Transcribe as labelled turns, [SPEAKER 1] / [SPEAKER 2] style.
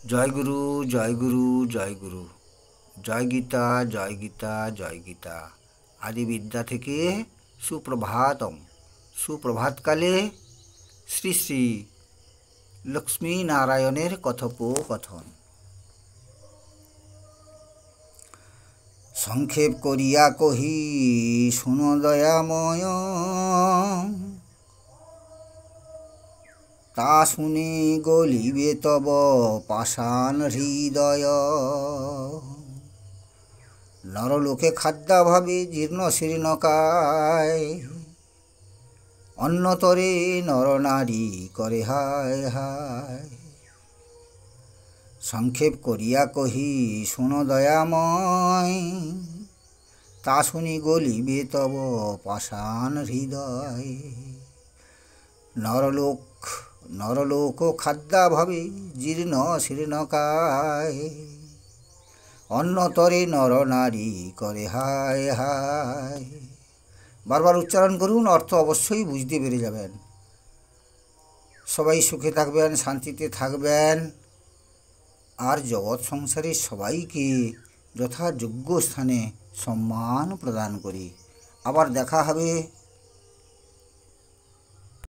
[SPEAKER 1] জয় গুরু, জয় গুরু, জয় গুরু। জয় গীতা, জয় গীতা, জয় গীতা। আদি বিদ্যা থেকে সুপ্রভাতম। সুপ্রভাতকালে শ্রী শ্রী লক্ষ্মী নারায়ণের কথোপকথন। সংক্ষেপ করিয়া কহি শুনো দয়াময়, তা শুনে গলিবে তব পাষাণ হৃদয়। নরলোকে খাদ্যাভাবে জীর্ণ শীর্ণকায়, অন্যতরে নরনারী করে হায় হায়। সংক্ষেপ করিয়া কহি শুনো দয়াময়, তা শুনি গলিবে তব পাষাণ হৃদয়। নরলোক খাদ্যাভাবে জীর্ণ শীর্ণকায়, অন্যতরে নরনারী করে হায় হায়। বারবার উচ্চারণ করুন, অর্থ অবশ্যই বুঝতে পেরে যাবেন। সবাই সুখে থাকবেন, শান্তিতে থাকবেন, আর জগৎ সংসারের সবাইকে যথাযোগ্য স্থানে সম্মান প্রদান করি। আবার দেখা হবে